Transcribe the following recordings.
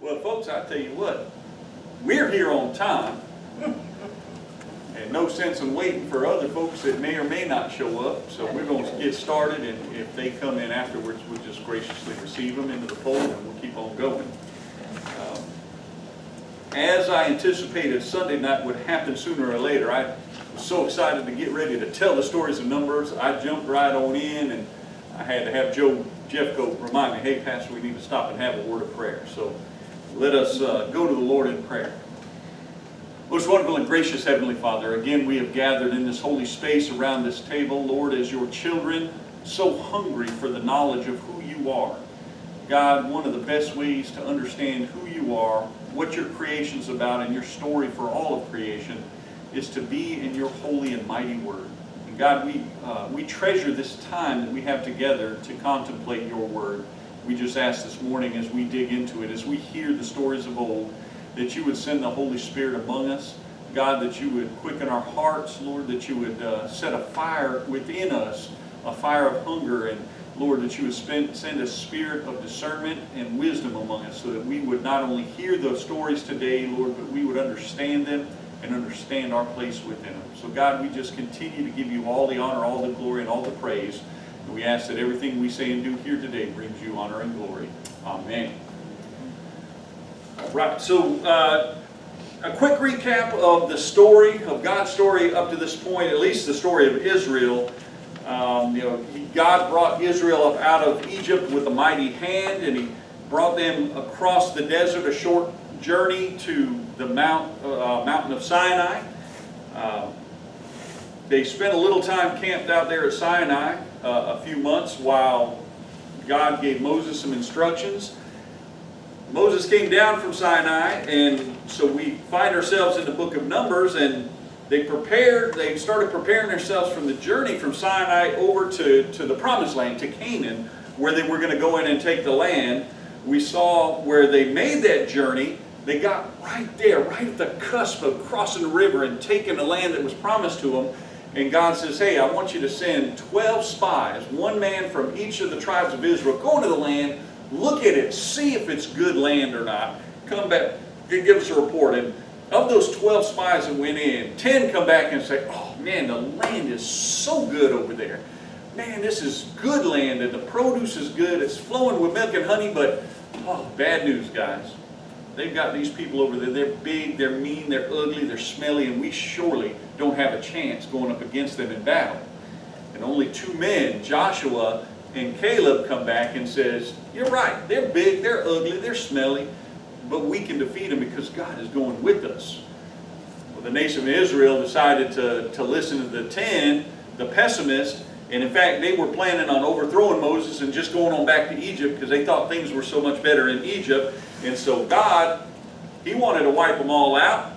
Well, folks, I tell you what, we're here on time, and no sense in waiting for other folks that may or may not show up. So we're going to get started, and if they come in afterwards, we'll just graciously receive them into the fold, and we'll keep on going. As I anticipated Sunday night would happen sooner or later, I was so excited to get ready to tell the stories of Numbers. I jumped right on in, and I had to have Joe Jeffcoat remind me, hey, Pastor, we need to stop and have a word of prayer. So let us go to the Lord in prayer. Most wonderful and gracious Heavenly Father, again we have gathered in this holy space around this table, Lord, as your children, so hungry for the knowledge of who you are. God, one of the best ways to understand who you are, what your creation's about, and your story for all of creation is to be in your holy and mighty word. And God, we treasure this time that we have together to contemplate your word. We just ask this morning as we dig into it, as we hear the stories of old, that you would send the Holy Spirit among us. God, that you would quicken our hearts, Lord, that you would set a fire within us, a fire of hunger, and Lord, that you would send a spirit of discernment and wisdom among us so that we would not only hear those stories today, Lord, but we would understand them and understand our place within them. So God, we just continue to give you all the honor, all the glory, and all the praise. And we ask that everything we say and do here today brings you honor and glory. Amen. All right, so a quick recap of the story, of God's story up to this point, at least the story of Israel. God brought Israel up out of Egypt with a mighty hand, and he brought them across the desert, a short journey to the mountain of Sinai. They spent a little time camped out there at Sinai, a few months, while God gave Moses some instructions. Moses came down from Sinai, and so we find ourselves in the book of Numbers, and they started preparing themselves from the journey from Sinai over to the Promised Land, to Canaan, where they were going to go in and take the land. We saw where they made that journey. They got right there, right at the cusp of crossing the river and taking the land that was promised to them. And God says, hey, I want you to send 12 spies, one man from each of the tribes of Israel, go into the land, look at it, see if it's good land or not. Come back and give us a report. And of those 12 spies that went in, 10 come back and say, oh man, the land is so good over there. Man, this is good land and the produce is good. It's flowing with milk and honey, but oh, bad news, guys. They've got these people over there. They're big, they're mean, they're ugly, they're smelly, and we surely don't have a chance going up against them in battle. And only two men, Joshua and Caleb, come back and says, you're right, they're big, they're ugly, they're smelly, but we can defeat them because God is going with us. Well, the nation of Israel decided to listen to the 10, the pessimists, and in fact they were planning on overthrowing Moses and just going on back to Egypt because they thought things were so much better in Egypt. And so God, he wanted to wipe them all out.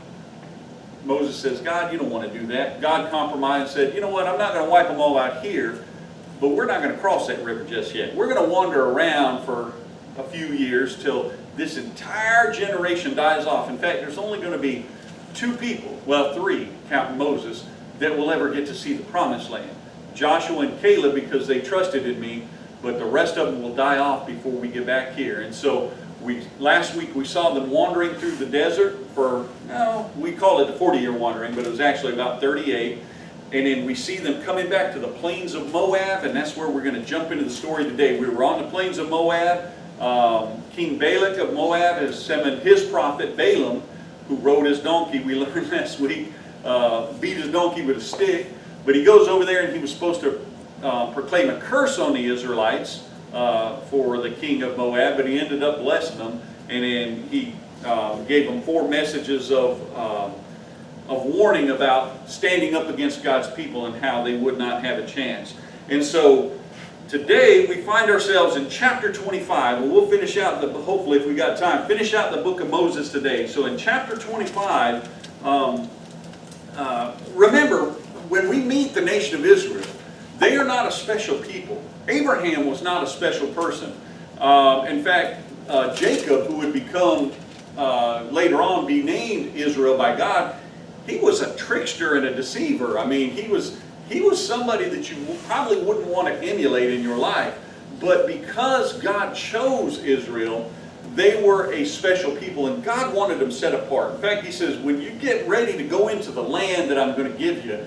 Moses says, God, you don't want to do that. God compromised and said, you know what, I'm not going to wipe them all out here, but we're not going to cross that river just yet. We're going to wander around for a few years till this entire generation dies off. In fact, there's only going to be 2 people, well 3, counting Moses, that will ever get to see the Promised Land. Joshua and Caleb, because they trusted in me, but the rest of them will die off before we get back here. And so last week we saw them wandering through the desert for, we call it the 40-year wandering, but it was actually about 38. And then we see them coming back to the plains of Moab, and that's where we're going to jump into the story today. We were on the plains of Moab. King Balak of Moab has summoned his prophet Balaam, who rode his donkey, we learned last week, beat his donkey with a stick. But he goes over there and he was supposed to proclaim a curse on the Israelites for the king of Moab, but he ended up blessing them. And then he gave them 4 messages of warning about standing up against God's people and how they would not have a chance. And so today we find ourselves in chapter 25. Well, we'll finish out, hopefully if we got time, finish out the book of Moses today. So in chapter 25, remember, when we meet the nation of Israel, they are not a special people. Abraham was not a special person. In fact, Jacob, who would become later on be named Israel by God, he was a trickster and a deceiver. I mean, he was somebody that you probably wouldn't want to emulate in your life. But because God chose Israel, They were a special people, and God wanted them set apart. In fact, he says, when you get ready to go into the land that I'm going to give you,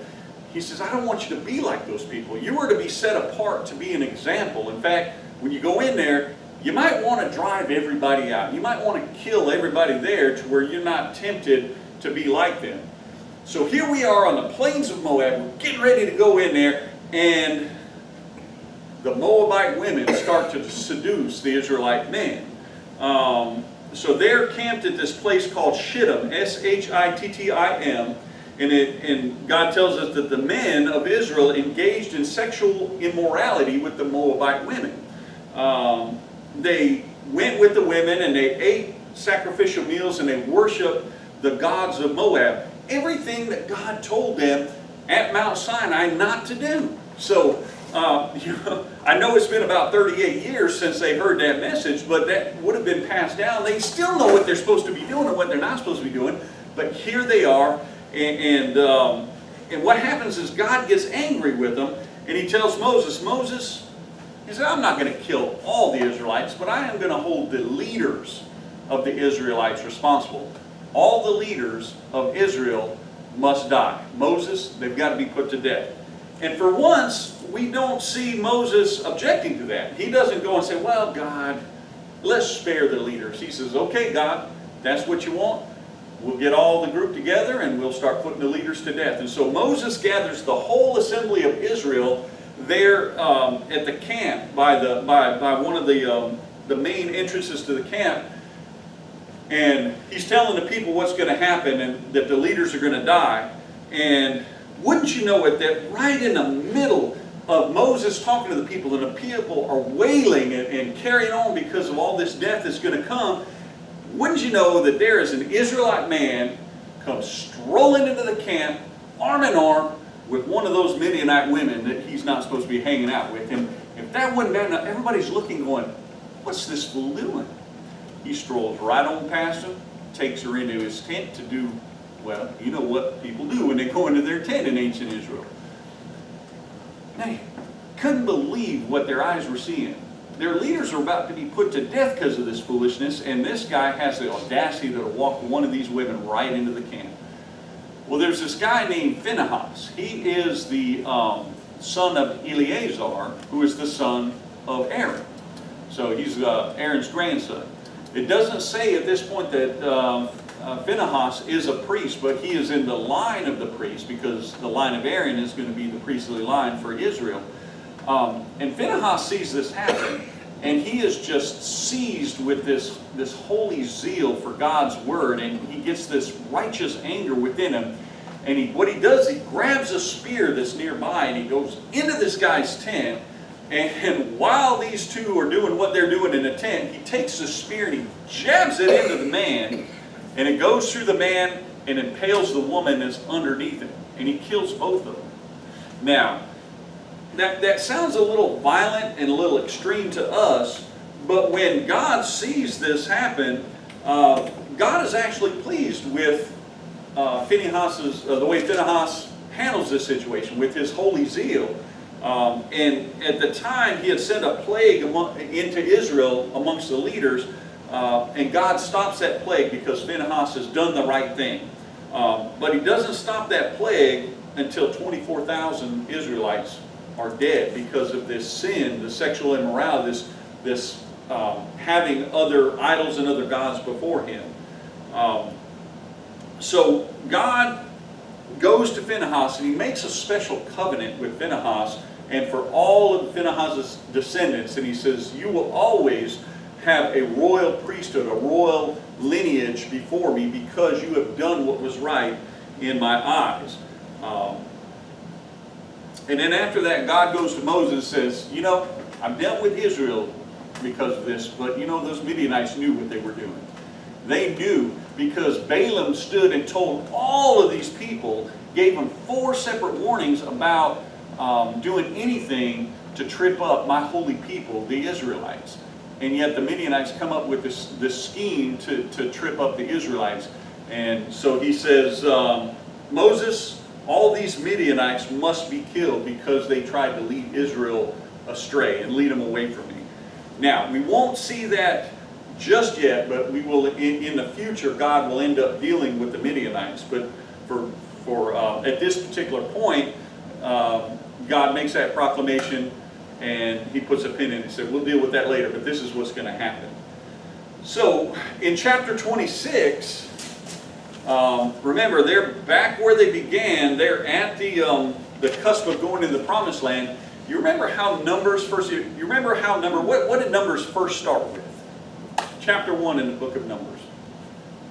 he says, I don't want you to be like those people. You are to be set apart to be an example. In fact, when you go in there, you might want to drive everybody out. You might want to kill everybody there to where you're not tempted to be like them. So here we are on the plains of Moab. We're getting ready to go in there, and the Moabite women start to seduce the Israelite men. So they're camped at this place called Shittim, S-H-I-T-T-I-M, and God tells us that the men of Israel engaged in sexual immorality with the Moabite women. They went with the women and they ate sacrificial meals and they worshiped the gods of Moab. Everything that God told them at Mount Sinai not to do. So, I know it's been about 38 years since they heard that message, but that would have been passed down. They still know what they're supposed to be doing and what they're not supposed to be doing, but here they are, and what happens is God gets angry with them, and he tells Moses, he said, I'm not going to kill all the Israelites, but I am going to hold the leaders of the Israelites responsible. All the leaders of Israel must die. Moses, they've got to be put to death. And for once, we don't see Moses objecting to that. He doesn't go and say, well, God, let's spare the leaders. He says, okay, God, that's what you want. We'll get all the group together and we'll start putting the leaders to death. And so Moses gathers the whole assembly of Israel there at the camp by one of the main entrances to the camp. And he's telling the people what's going to happen and that the leaders are going to die. And wouldn't you know it, that right in the middle of Moses talking to the people, and the people are wailing and carrying on because of all this death that's going to come, wouldn't you know that there is an Israelite man comes strolling into the camp, arm in arm, with one of those Midianite women that he's not supposed to be hanging out with. And if that wasn't bad enough, everybody's looking going, what's this fool doing? He strolls right on past him, takes her into his tent to do, well, you know what people do when they go into their tent in ancient Israel. They couldn't believe what their eyes were seeing. Their leaders are about to be put to death because of this foolishness, and this guy has the audacity to walk one of these women right into the camp. Well, there's this guy named Phinehas. He is the son of Eleazar, who is the son of Aaron. So he's Aaron's grandson. It doesn't say at this point that Phinehas is a priest, but he is in the line of the priest because the line of Aaron is going to be the priestly line for Israel. And Phinehas sees this happen, and he is just seized with this holy zeal for God's word, and he gets this righteous anger within him. And what he does, he grabs a spear that's nearby, and he goes into this guy's tent. And while these two are doing what they're doing in the tent, he takes the spear and he jabs it into the man, and it goes through the man and impales the woman that's underneath him, and he kills both of them. Now, that sounds a little violent and a little extreme to us, but when God sees this happen, God is actually pleased with the way Phinehas handles this situation with his holy zeal. And at the time, he had sent a plague into Israel amongst the leaders, and God stops that plague because Phinehas has done the right thing. But he doesn't stop that plague until 24,000 Israelites are dead because of this sin, the sexual immorality, this having other idols and other gods before him. So God goes to Phinehas and he makes a special covenant with Phinehas and for all of Phinehas' descendants, and he says, you will always have a royal priesthood, a royal lineage before me because you have done what was right in my eyes. And then after that, God goes to Moses and says, you know, I've dealt with Israel because of this, but you know, those Midianites knew what they were doing. They knew because Balaam stood and told all of these people, gave them 4 separate warnings about doing anything to trip up my holy people, the Israelites. And yet the Midianites come up with this scheme to trip up the Israelites. And so he says, Moses, all these Midianites must be killed because they tried to lead Israel astray and lead them away from me. Now, we won't see that just yet, but we will in the future. God will end up dealing with the Midianites. But for at this particular point, God makes that proclamation, and He puts a pin in it and said, "We'll deal with that later, but this is what's going to happen." So in chapter 26, remember, they're back where they began. They're at the cusp of going into the Promised Land. You remember how Numbers first? You remember how what did Numbers first start with? Chapter 1 in the book of Numbers.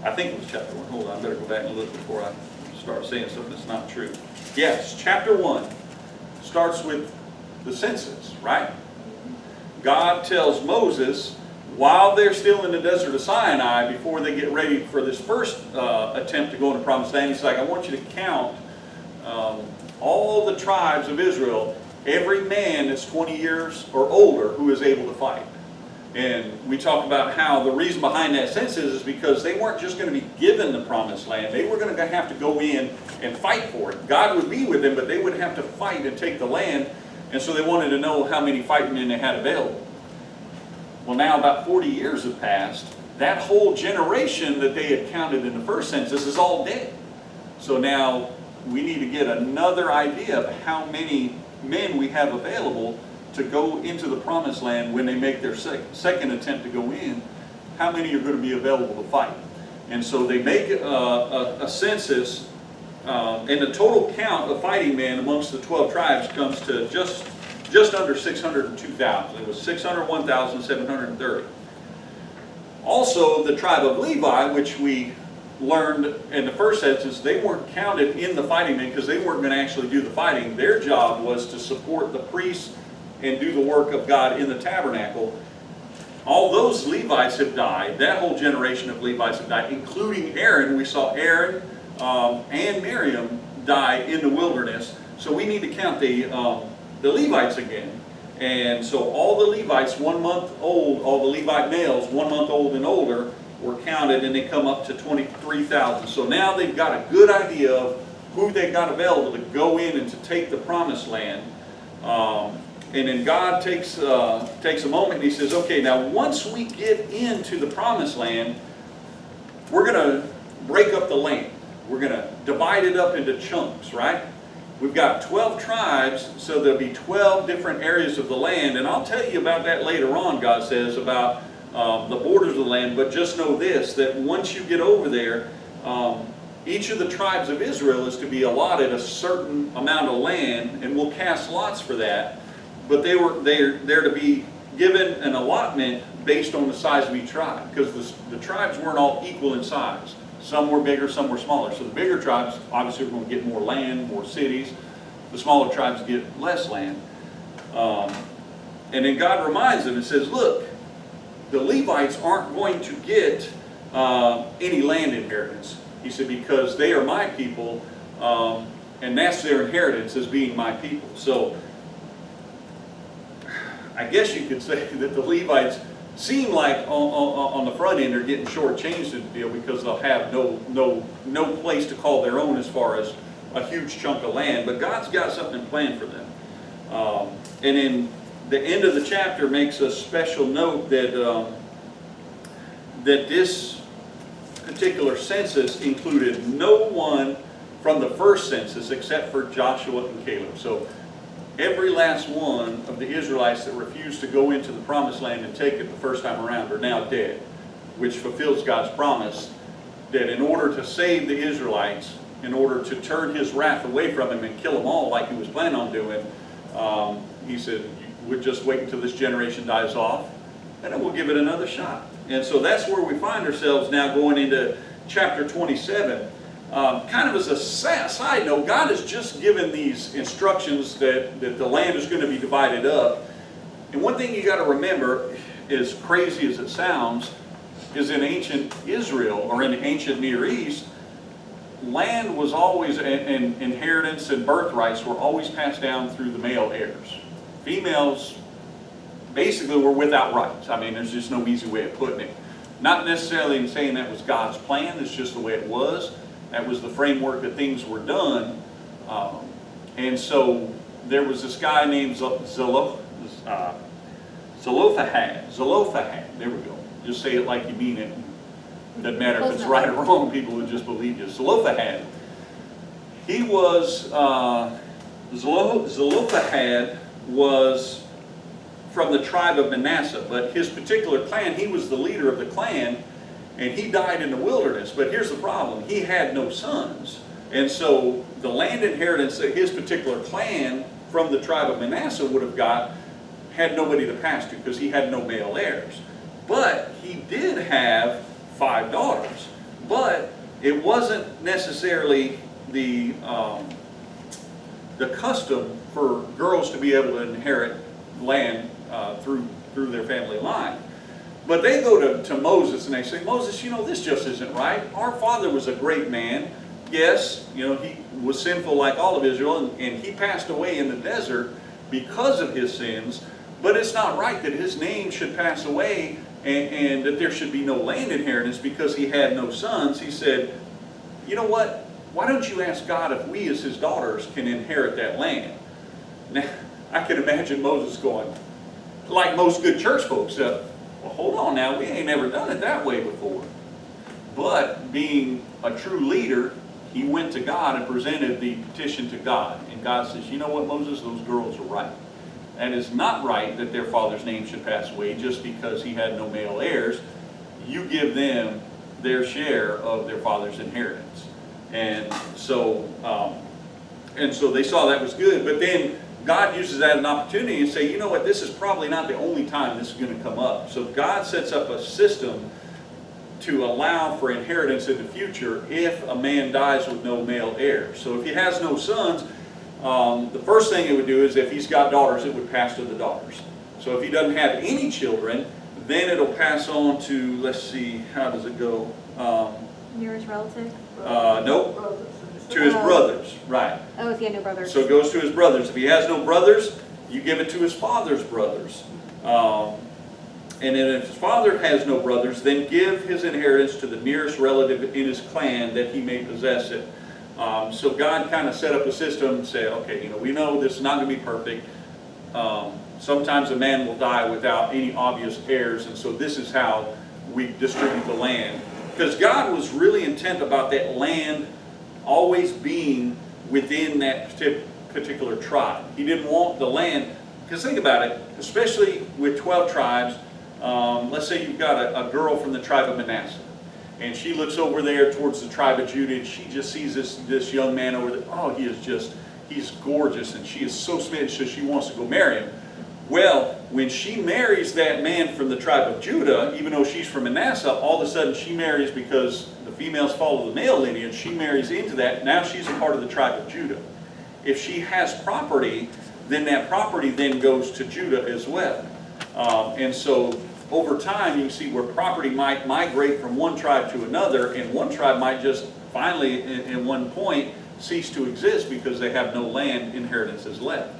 I think it was chapter 1. Hold on, I better go back and look before I start saying something that's not true. Yes, chapter 1 starts with the census, right? God tells Moses, while they're still in the desert of Sinai, before they get ready for this first attempt to go into Promised Land, He's like, I want you to count all the tribes of Israel, every man that's 20 years or older who is able to fight. And we talked about how the reason behind that census is because they weren't just going to be given the Promised Land. They were going to have to go in and fight for it. God would be with them, but they would have to fight and take the land. And so they wanted to know how many fighting men they had available. Well, now about 40 years have passed. That whole generation that they had counted in the first census is all dead. So now we need to get another idea of how many men we have available to go into the Promised Land when they make their second attempt to go in. How many are going to be available to fight? And so they make a census, and the total count of fighting men amongst the 12 tribes comes to just under 602,000. It was 601,730. Also, the tribe of Levi, which we learned in the first census, they weren't counted in the fighting men because they weren't going to actually do the fighting. Their job was to support the priests and do the work of God in the tabernacle. All those Levites have died. That whole generation of Levites have died, including Aaron. We saw Aaron and Miriam die in the wilderness. So we need to count the Levites again. And so all the Levites 1 month old, all the Levite males 1 month old and older were counted, and they come up to 23,000. So now they've got a good idea of who they've got available to go in and to take the Promised Land. And then God takes a moment and He says, okay, now once we get into the Promised Land, we're going to break up the land. We're going to divide it up into chunks, right? We've got 12 tribes, so there'll be 12 different areas of the land. And I'll tell you about that later on, God says, about the borders of the land. But just know this, that once you get over there, each of the tribes of Israel is to be allotted a certain amount of land, and we'll cast lots for that. But they're to be given an allotment based on the size of each tribe, because the tribes weren't all equal in size. Some were bigger, some were smaller. So the bigger tribes obviously are going to get more land, more cities. The smaller tribes get less land. And then God reminds them and says, look, the Levites aren't going to get any land inheritance. He said, because they are my people, and that's their inheritance as being my people. So I guess you could say that the Levites seem like on the front end they're getting shortchanged in the deal, because they'll have no place to call their own as far as a huge chunk of land. But God's got something planned for them. And then the end of the chapter makes a special note that that this particular census included no one from the first census except for Joshua and Caleb. So every last one of the Israelites that refused to go into the Promised Land and take it the first time around are now dead, which fulfills God's promise that in order to save the Israelites, in order to turn His wrath away from them and kill them all like He was planning on doing, He said, we'll just wait until this generation dies off, and then we'll give it another shot. And so that's where we find ourselves now going into chapter 27. Kind of as a side note, God has just given these instructions that the land is going to be divided up. And one thing you got to remember, as crazy as it sounds, is in ancient Israel or in the ancient Near East, land was always, and inheritance and birthrights were always passed down through the male heirs. Females basically were without rights. I mean, there's just no easy way of putting it. Not necessarily in saying that was God's plan, it's just the way it was. That was the framework that things were done. And so there was this guy named Zelophehad. There we go. Just say it like you mean it. Doesn't matter if Close it's enough. right or wrong, people would just believe you. Zelophehad. He was, Zelophehad was from the tribe of Manasseh, but his particular clan, he was the leader of the clan, and he died in the wilderness. But here's the problem, he had no sons. And so the land inheritance that his particular clan from the tribe of Manasseh would have got had nobody to pass to because he had no male heirs. But he did have 5 daughters. But it wasn't necessarily the custom for girls to be able to inherit land through their family line. But they go to Moses and they say, Moses, you know, this just isn't right. Our father was a great man. Yes, you know, he was sinful like all of Israel, and he passed away in the desert because of his sins. But it's not right that his name should pass away and that there should be no land inheritance because he had no sons. He said, you know what? Why don't you ask God if we as his daughters can inherit that land? Now, I can imagine Moses going, like most good church folks, well, hold on now, we ain't never done it that way before. But being a true leader, he went to God and presented the petition to God. And God says, you know what, Moses, those girls are right. That is not right that their father's name should pass away just because he had no male heirs. You give them their share of their father's inheritance. And so they saw that was good. But then God uses that as an opportunity and say, you know what, this is probably not the only time this is going to come up. So God sets up a system to allow for inheritance in the future if a man dies with no male heirs. So if he has no sons, the first thing it would do is if he's got daughters, it would pass to the daughters. So if he doesn't have any children, then it'll pass on to, let's see, how does it go? Nearest relative? Nope. To his brothers, right. Oh, if he had no brothers. So it goes to his brothers. If he has no brothers, you give it to his father's brothers. And then if his father has no brothers, then give his inheritance to the nearest relative in his clan that he may possess it. So God kind of set up a system and said, okay, you know, we know this is not going to be perfect. Sometimes a man will die without any obvious heirs, and so this is how we distribute the land. Because God was really intent about that land always being within that particular tribe. He didn't want the land, because think about it, especially with 12 tribes, let's say you've got a girl from the tribe of Manasseh, and she looks over there towards the tribe of Judah, and she just sees this young man over there. Oh, he's gorgeous, and she is so smitten, so she wants to go marry him. Well, when she marries that man from the tribe of Judah, even though she's from Manasseh, all of a sudden she marries, because the females follow the male lineage, she marries into that. Now she's a part of the tribe of Judah. If she has property, then that property then goes to Judah as well. And so over time you can see where property might migrate from one tribe to another, and one tribe might just finally in one point cease to exist because they have no land inheritances left.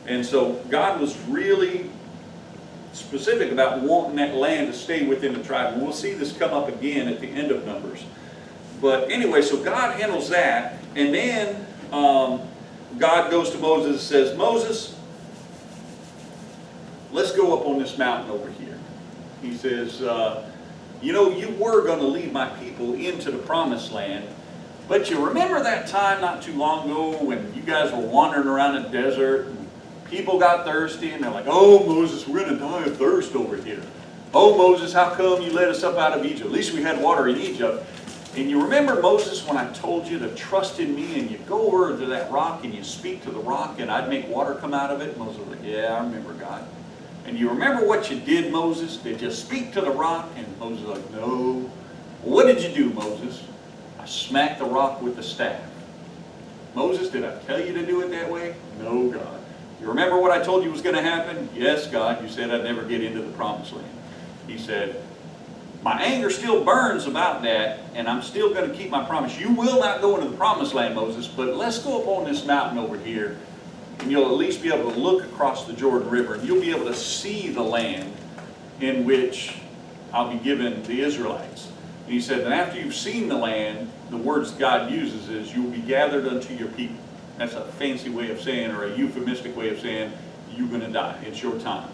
And so God was really specific about wanting that land to stay within the tribe. And we'll see this come up again at the end of Numbers. But anyway, so God handles that. And then God goes to Moses and says, Moses, let's go up on this mountain over here. He says, you know, you were going to lead my people into the promised land. But you remember that time not too long ago when you guys were wandering around the desert and people got thirsty, and they're like, oh, Moses, we're going to die of thirst over here. Oh, Moses, how come you led us up out of Egypt? At least we had water in Egypt. And you remember, Moses, when I told you to trust in me, and you go over to that rock and you speak to the rock and I'd make water come out of it? Moses was like, yeah, I remember, God. And you remember what you did, Moses? Did you speak to the rock? And Moses was like, no. Well, what did you do, Moses? I smacked the rock with the staff. Moses, did I tell you to do it that way? No, God. You remember what I told you was going to happen? Yes, God, you said I'd never get into the promised land. He said, my anger still burns about that, and I'm still going to keep my promise. You will not go into the promised land, Moses, but let's go up on this mountain over here, and you'll at least be able to look across the Jordan River, and you'll be able to see the land in which I'll be giving the Israelites. And he said, and after you've seen the land, the words God uses is, you'll be gathered unto your people. That's a fancy way of saying, or a euphemistic way of saying, you're going to die. It's your time.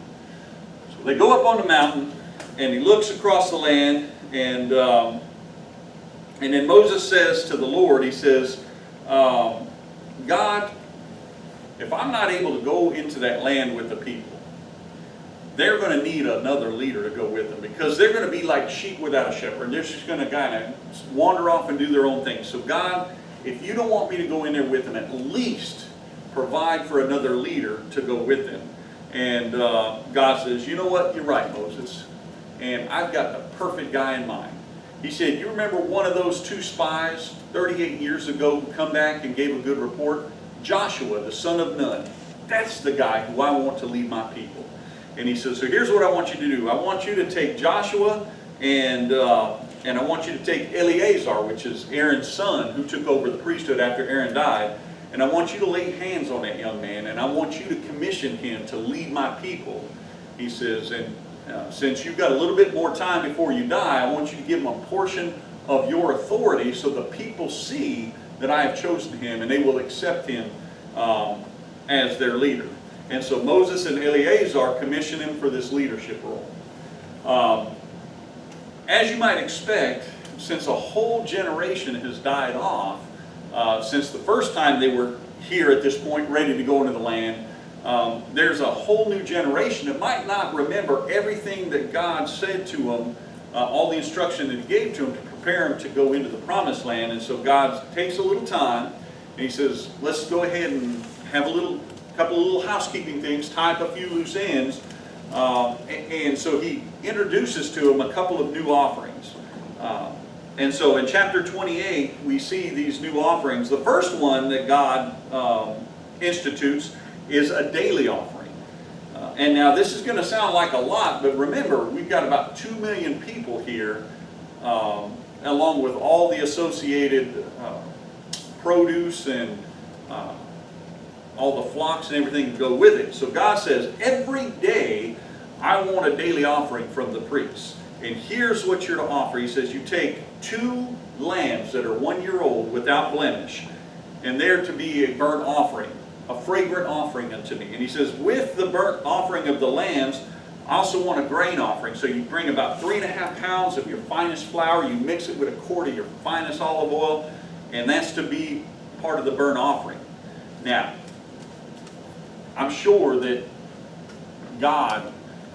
So they go up on the mountain. and he looks across the land, and then Moses says to the Lord, he says, God, if I'm not able to go into that land with the people, they're going to need another leader to go with them, because they're going to be like sheep without a shepherd. They're just going to kind of wander off and do their own thing. So God, if you don't want me to go in there with them, at least provide for another leader to go with them. And God says, you know what, you're right, Moses, and I've got the perfect guy in mind. He said, you remember one of those two spies 38 years ago who come back and gave a good report? Joshua, the son of Nun. That's the guy who I want to lead my people. And he says, so here's what I want you to do. I want you to take Joshua, and I want you to take Eleazar, which is Aaron's son, who took over the priesthood after Aaron died. And I want you to lay hands on that young man, and I want you to commission him to lead my people. He says, and since you've got a little bit more time before you die, I want you to give him a portion of your authority so the people see that I have chosen him, and they will accept him as their leader. And so Moses and Eleazar commission him for this leadership role. As you might expect, since a whole generation has died off, since the first time they were here at this point, ready to go into the land, there's a whole new generation that might not remember everything that God said to them, all the instruction that He gave to them to prepare them to go into the promised land. And so God takes a little time, and He says, let's go ahead and have a couple of little housekeeping things, tie up a few loose ends. And so He introduces to them a couple of new offerings. And so in chapter 28, we see these new offerings. The first one that God institutes is a daily offering. And now this is going to sound like a lot, but remember, we've got about 2 million people here, along with all the associated produce and all the flocks and everything that go with it. So God says, every day I want a daily offering from the priests. And here's what you're to offer. He says, you take 2 lambs that are 1 year old without blemish, and they're to be a burnt offering, a fragrant offering unto me. And he says, with the burnt offering of the lambs, I also want a grain offering. So you bring about 3.5 pounds of your finest flour, you mix it with a quart of your finest olive oil, and that's to be part of the burnt offering. Now, I'm sure that God,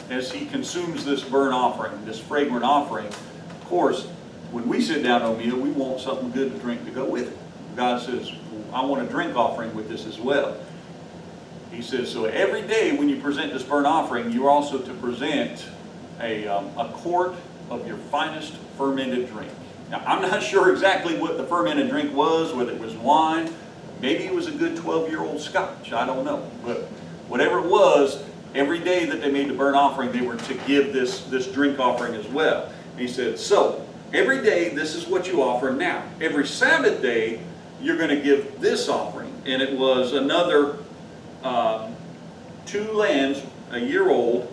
as He consumes this burnt offering, this fragrant offering, of course, when we sit down to a meal, we want something good to drink to go with it. God says, I want a drink offering with this as well. He says, so every day when you present this burnt offering, you're also to present a quart of your finest fermented drink. Now, I'm not sure exactly what the fermented drink was, whether it was wine, maybe it was a good 12-year-old scotch, I don't know. But whatever it was, every day that they made the burnt offering, they were to give this drink offering as well. And he said, so every day this is what you offer. Now, every Sabbath day, you're going to give this offering. And it was another 2 lambs, 1 year old,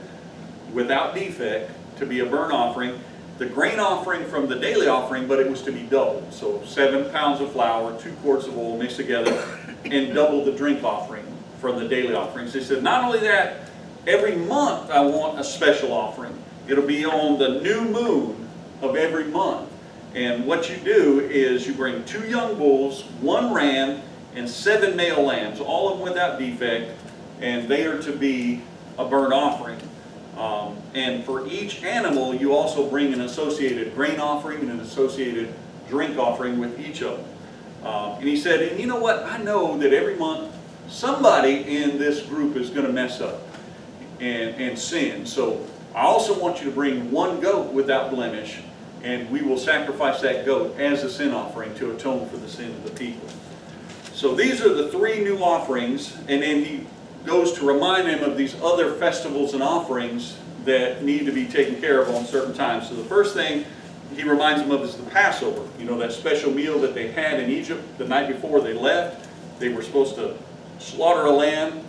without defect, to be a burnt offering. The grain offering from the daily offering, but it was to be doubled. So 7 pounds of flour, 2 quarts of oil mixed together, and double the drink offering from the daily offerings. He said, not only that, every month I want a special offering. It'll be on the new moon of every month. And what you do is you bring 2 young bulls, 1 ram, and 7 male lambs, all of them without defect, and they are to be a burnt offering. And for each animal, you also bring an associated grain offering and an associated drink offering with each of them. And he said, and you know what? I know that every month somebody in this group is going to mess up and sin. So I also want you to bring 1 goat without blemish, and we will sacrifice that goat as a sin offering to atone for the sin of the people. So these are the 3 new offerings, and then he goes to remind them of these other festivals and offerings that need to be taken care of on certain times. So the first thing he reminds them of is the Passover. You know, that special meal that they had in Egypt the night before they left. They were supposed to slaughter a lamb,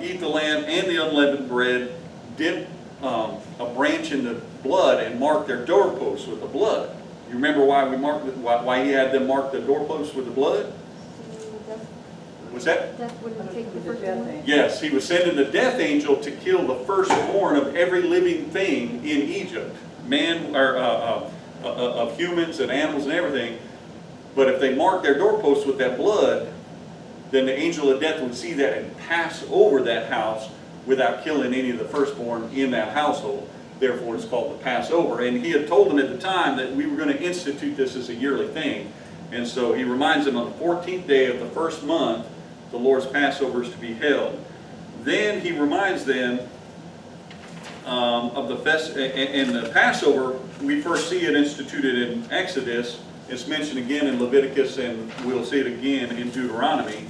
eat the lamb and the unleavened bread, dip a branch in the blood and mark their doorposts with the blood. You remember why he had them mark the doorposts with the blood? Was that? Death wouldn't take the first one? Yes, he was sending the death angel to kill the firstborn of every living thing in Egypt, man or of humans and animals and everything. But if they marked their doorposts with that blood, then the angel of death would see that and pass over that house without killing any of the firstborn in that household. Therefore, it's called the Passover. And he had told them at the time that we were going to institute this as a yearly thing. And so he reminds them on the 14th day of the first month, the Lord's Passover is to be held. Then he reminds them of the the Passover. We first see it instituted in Exodus. It's mentioned again in Leviticus, and we'll see it again in Deuteronomy.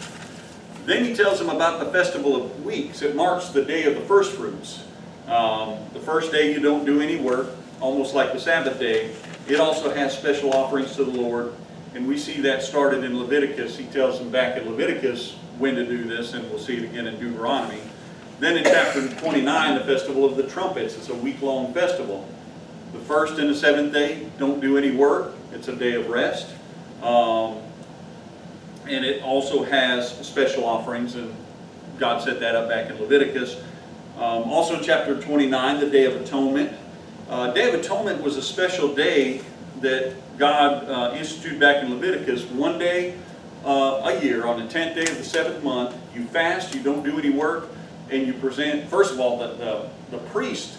Then he tells them about the Festival of Weeks. It marks the day of the first fruits. The first day you don't do any work, almost like the Sabbath day. It also has special offerings to the Lord, and we see that started in Leviticus. He tells them back in Leviticus when to do this, and we'll see it again in Deuteronomy. Then in chapter 29, the Festival of the Trumpets. It's a week-long festival. The first and the seventh day, don't do any work. It's a day of rest. And it also has special offerings, and God set that up back in Leviticus. Also chapter 29, the Day of Atonement. Day of Atonement was a special day that God instituted back in Leviticus. One day a year, on the 10th day of the 7th month, you fast, you don't do any work, and you present, first of all, the priest,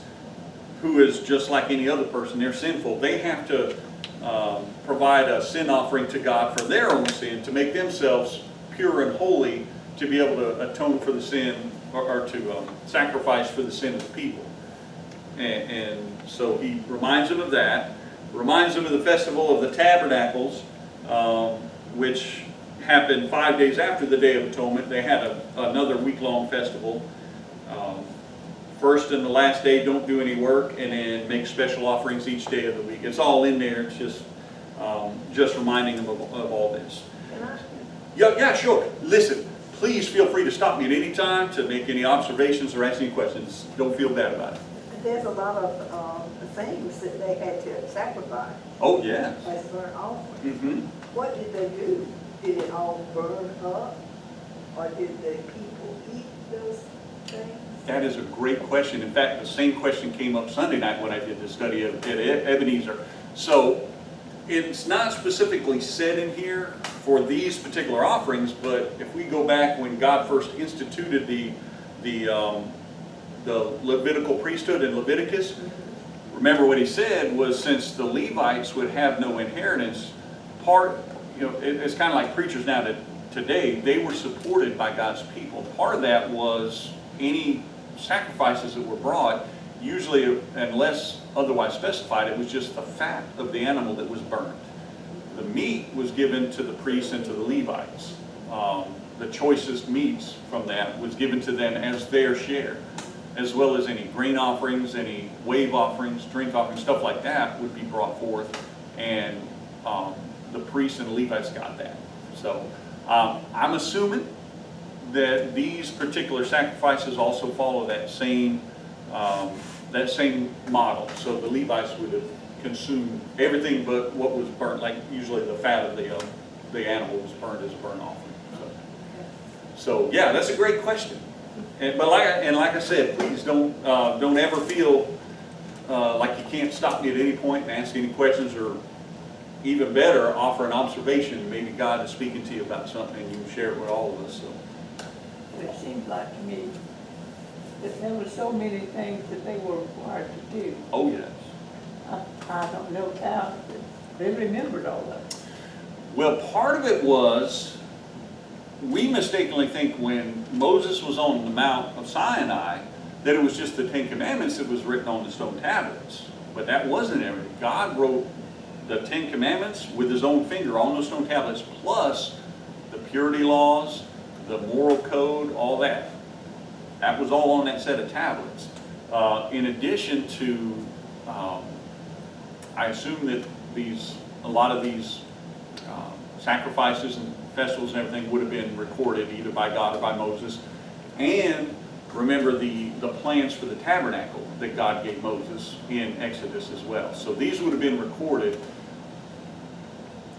who is just like any other person, they're sinful. They have to provide a sin offering to God for their own sin, to make themselves pure and holy, to be able to atone for the sin, or to sacrifice for the sin of the people. And so he reminds them of that, reminds them of the Festival of the Tabernacles, which happened 5 days after the Day of Atonement. They had another week-long festival. First and the last day, don't do any work, and then make special offerings each day of the week. It's all in there. It's just reminding them of all this. Can I ask you? Yeah, sure. Listen, please feel free to stop me at any time to make any observations or ask any questions. Don't feel bad about it. There's a lot of things that they had to sacrifice Oh, yeah. as burnt offering. Mm-hmm. What did they do? Did it all burn up? Or did the people eat those things? That is a great question. In fact, the same question came up Sunday night when I did the study at Ebenezer. So it's not specifically said in here for these particular offerings, but if we go back when God first instituted the Levitical priesthood in Leviticus, remember what he said was, since the Levites would have no inheritance, it's kind of like preachers now today, they were supported by God's people. Part of that was any sacrifices that were brought, usually, unless otherwise specified, it was just the fat of the animal that was burnt. The meat was given to the priests and to the Levites. The choicest meats from that was given to them as their share, as well as any grain offerings, any wave offerings, drink offerings, stuff like that would be brought forth, and the priests and the Levites got that. So I'm assuming that these particular sacrifices also follow that same model. So the Levites would have consumed everything but what was burnt, like usually the fat of the animal was burned as a burnt offering. So yeah, that's a great question. But like I said, please don't ever feel like you can't stop me at any point and ask any questions, or even better, offer an observation. Maybe God is speaking to you about something and you can share it with all of us. So. It seems like to me that there were so many things that they were required to do. Oh, yes. I don't know how they remembered all of it. Well, part of it was, we mistakenly think when Moses was on the Mount of Sinai that it was just the Ten Commandments that was written on the stone tablets. But that wasn't everything. God wrote the Ten Commandments with his own finger on those stone tablets, plus the purity laws, the moral code, all that. That was all on that set of tablets. In addition to, I assume that a lot of these sacrifices and festivals and everything would have been recorded either by God or by Moses. And remember the plans for the tabernacle that God gave Moses in Exodus as well. So these would have been recorded.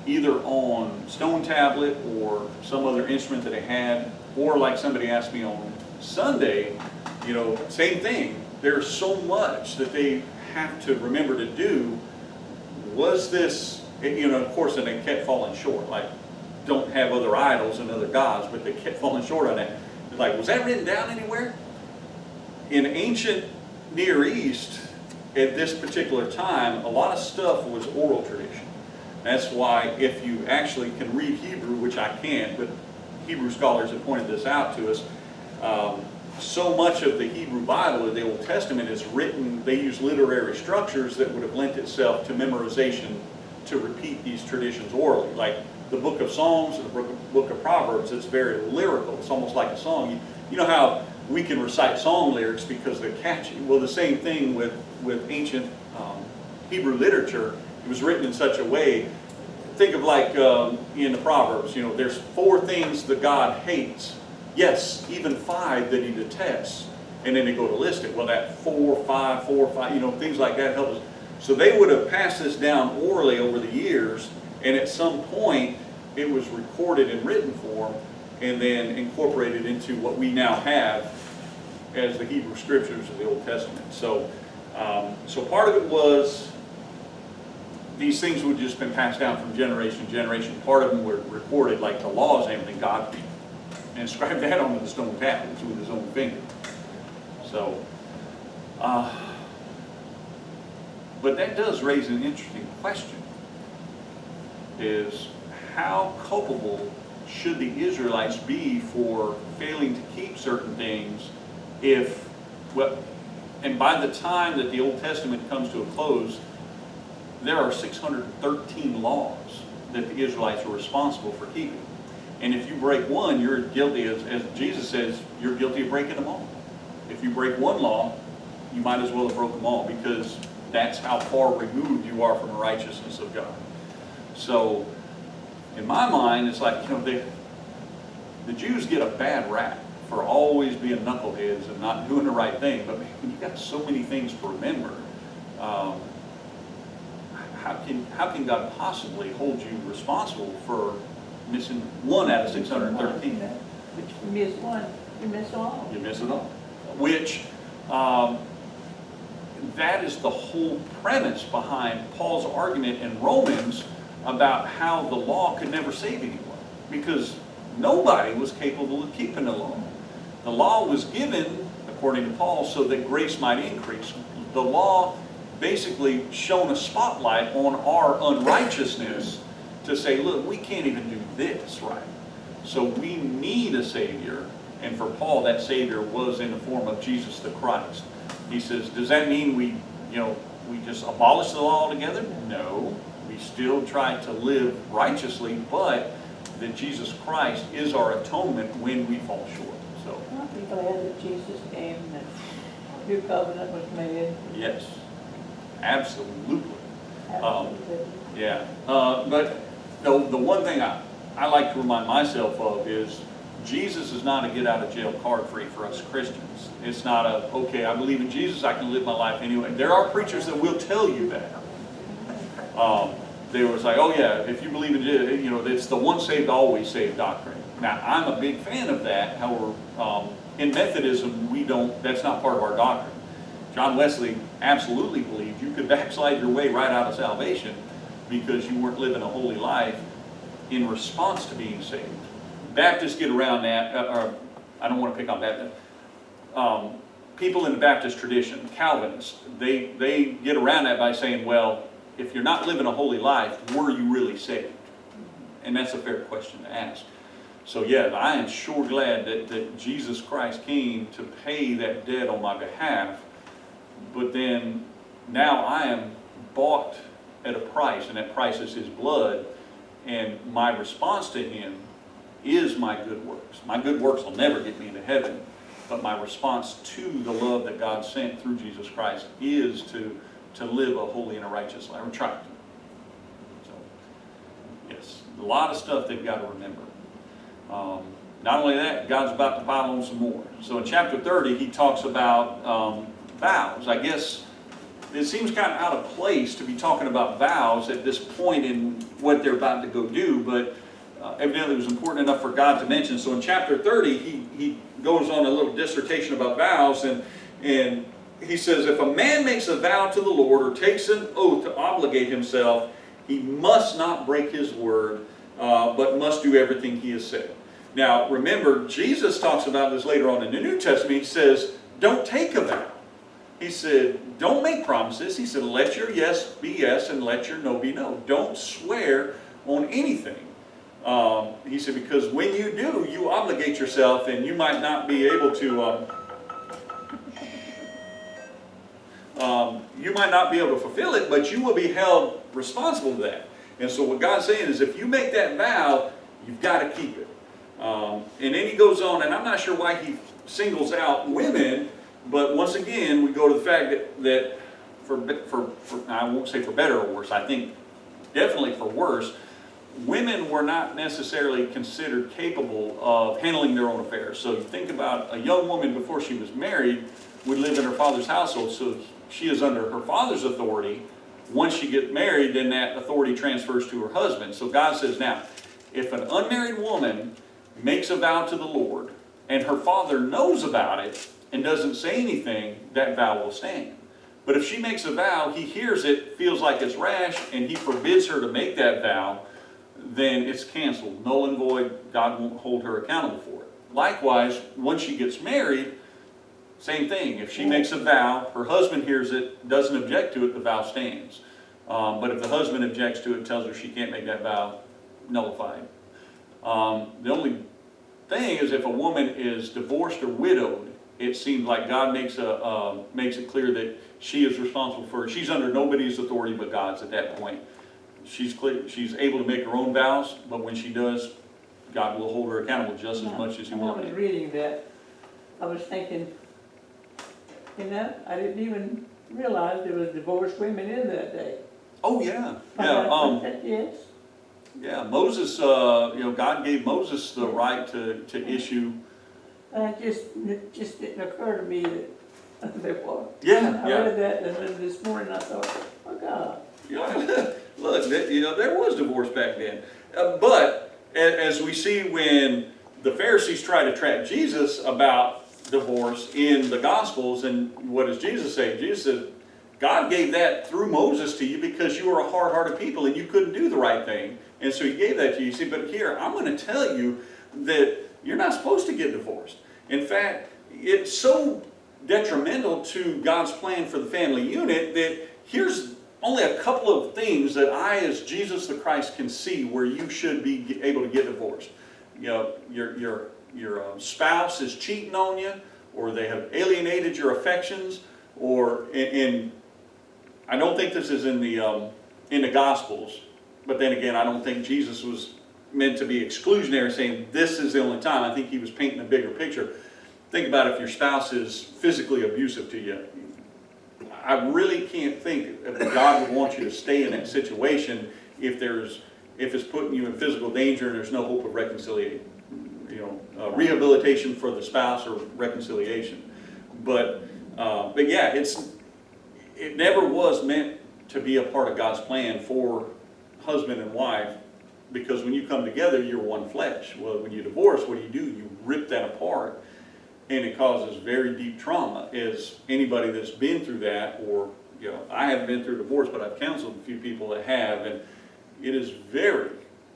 either on stone tablet or some other instrument that they had, or like somebody asked me on Sunday, you know, same thing. There's so much that they have to remember to do. Was this, you know, of course, and they kept falling short, like don't have other idols and other gods, but they kept falling short on that. Like, was that written down anywhere? In ancient Near East, at this particular time, a lot of stuff was oral tradition. That's why if you actually can read Hebrew, which I can't, but Hebrew scholars have pointed this out to us, so much of the Hebrew Bible or the Old Testament is written, they use literary structures that would have lent itself to memorization to repeat these traditions orally. Like the book of Psalms and the book of Proverbs, it's very lyrical. It's almost like a song. You know how we can recite song lyrics because they're catchy? Well, the same thing with ancient Hebrew literature. It was written in such a way. Think of like in the Proverbs, you know, there's 4 things that God hates. Yes, even 5 that he detests. And then they go to list it. Well, that 4, 5, 4, 5, you know, things like that help us. So they would have passed this down orally over the years, and at some point it was recorded in written form and then incorporated into what we now have as the Hebrew Scriptures of the Old Testament. So, so part of it was these things would just been passed down from generation to generation. Part of them were recorded, like the laws and everything. God inscribed that onto the stone tablets with his own finger. So, but that does raise an interesting question, is how culpable should the Israelites be for failing to keep certain things if, well, and by the time that the Old Testament comes to a close, there are 613 laws that the Israelites are responsible for keeping. And if you break one, you're guilty, as Jesus says, you're guilty of breaking them all. If you break one law, you might as well have broke them all, because that's how far removed you are from the righteousness of God. So, in my mind, it's like, you know, the Jews get a bad rap for always being knuckleheads and not doing the right thing. But man, when you got so many things to remember, how can God possibly hold you responsible for missing one out of 613? But you miss one, you miss all. You miss it all. Which, that is the whole premise behind Paul's argument in Romans about how the law could never save anyone, because nobody was capable of keeping the law. The law was given, according to Paul, so that grace might increase. The law basically shone a spotlight on our unrighteousness to say, look, we can't even do this right. So we need a Savior, and for Paul, that Savior was in the form of Jesus the Christ. He says, does that mean we just abolish the law altogether? No. We still try to live righteously, but that Jesus Christ is our atonement when we fall short. So, I'll be glad that Jesus came and that new covenant was made. yes, absolutely. Absolutely. Yeah. But the one thing I like to remind myself of is Jesus is not a get out of jail card free for us Christians. It's not a, okay, I believe in Jesus, I can live my life anyway. There are preachers that will tell you that. They was like, oh yeah, if you believe in Jesus, you know, it's the once saved, always saved doctrine. Now, I'm a big fan of that. However, in Methodism, that's not part of our doctrine. John Wesley absolutely believed you could backslide your way right out of salvation because you weren't living a holy life in response to being saved. Baptists get around that, or I don't want to pick on Baptists. People in the Baptist tradition, Calvinists, they get around that by saying, well, if you're not living a holy life, were you really saved? And that's a fair question to ask. So yeah, I am sure glad that Jesus Christ came to pay that debt on my behalf, but then now I am bought at a price, and that price is his blood, and my response to him is my good works. My good works will never get me to heaven, but my response to the love that God sent through Jesus Christ is to live a holy and a righteous life, or try to. So, yes, a lot of stuff they've got to remember. Not only that, God's about to pile on some more. So in chapter 30, he talks about vows. I guess it seems kind of out of place to be talking about vows at this point in what they're about to go do, but evidently it was important enough for God to mention. So in chapter 30, he goes on a little dissertation about vows, and he says, if a man makes a vow to the Lord or takes an oath to obligate himself, he must not break his word, but must do everything he has said. Now, remember, Jesus talks about this later on in the New Testament. He says, don't take a vow. He said, don't make promises. He said, let your yes be yes and let your no be no. Don't swear on anything. He said, because when you do, you obligate yourself, and you might not be able to fulfill it, but you will be held responsible to that. And so what God's saying is, if you make that vow, you've got to keep it. And then he goes on, and I'm not sure why he singles out women, but once again, we go to the fact that for I won't say for better or worse, I think definitely for worse, women were not necessarily considered capable of handling their own affairs. So you think about a young woman before she was married would live in her father's household, so she is under her father's authority. Once she gets married, then that authority transfers to her husband. So God says, now, if an unmarried woman makes a vow to the Lord, and her father knows about it and doesn't say anything, that vow will stand. But if she makes a vow, he hears it, feels like it's rash, and he forbids her to make that vow, then it's canceled, null and void. God won't hold her accountable for it. Likewise, once she gets married, same thing. If she makes a vow, her husband hears it, doesn't object to it, the vow stands. But if the husband objects to it, tells her she can't make that vow, nullified. The only thing is, if a woman is divorced or widowed, it seems like God makes it clear that she is responsible for it. She's under nobody's authority but God's at that point. She's able to make her own vows, but when she does, God will hold her accountable just as much as He When I will. was reading that, I was thinking, I didn't even realize there was divorced women in that day. Oh yeah, yeah. Yes. Yeah, Moses. God gave Moses the right to issue. It just didn't occur to me that there was. Yeah, I yeah. read that, and then this morning I thought, oh God. Look, there was divorce back then. But as we see when the Pharisees try to trap Jesus about divorce in the Gospels, and what does Jesus say? Jesus says, God gave that through Moses to you because you were a hard-hearted people and you couldn't do the right thing. And so He gave that to you. See, but here, I'm going to tell you that you're not supposed to get divorced. In fact, it's so detrimental to God's plan for the family unit that here's only a couple of things that I, as Jesus the Christ, can see where you should be able to get divorced. Your spouse is cheating on you, or they have alienated your affections, or in I don't think this is in the Gospels, but then again, I don't think Jesus was meant to be exclusionary, saying this is the only time. I think He was painting a bigger picture. Think about if your spouse is physically abusive to you. I really can't think that God would want you to stay in that situation if it's putting you in physical danger and there's no hope of reconciliation, rehabilitation for the spouse or reconciliation. But yeah, it never was meant to be a part of God's plan for husband and wife, because when you come together, you're one flesh. Well, when you divorce, what do? You rip that apart. And it causes very deep trauma. As anybody that's been through that, or I haven't been through divorce, but I've counseled a few people that have, and it is very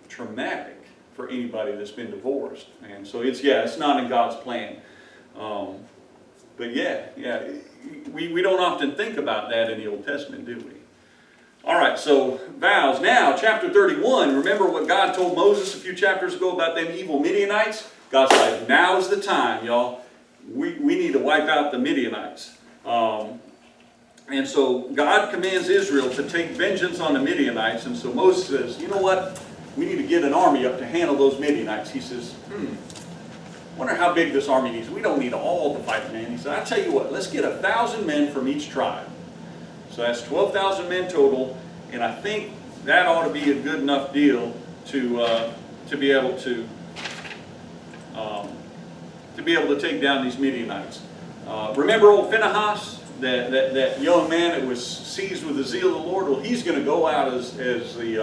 traumatic for anybody that's been divorced. And so it's not in God's plan. But we don't often think about that in the Old Testament, do we? All right, so vows. Now, chapter 31. Remember what God told Moses a few chapters ago about them evil Midianites? God's like, now is the time, y'all. We need to wipe out the Midianites. And so God commands Israel to take vengeance on the Midianites. And so Moses says, you know what? We need to get an army up to handle those Midianites. He says, wonder how big this army needs. We don't need all to fight, man. He said, I tell you what, let's get 1,000 men from each tribe. So that's 12,000 men total. And I think that ought to be a good enough deal to be able to take down these Midianites. Remember old Phinehas, that young man that was seized with the zeal of the Lord, well, he's going to go out as the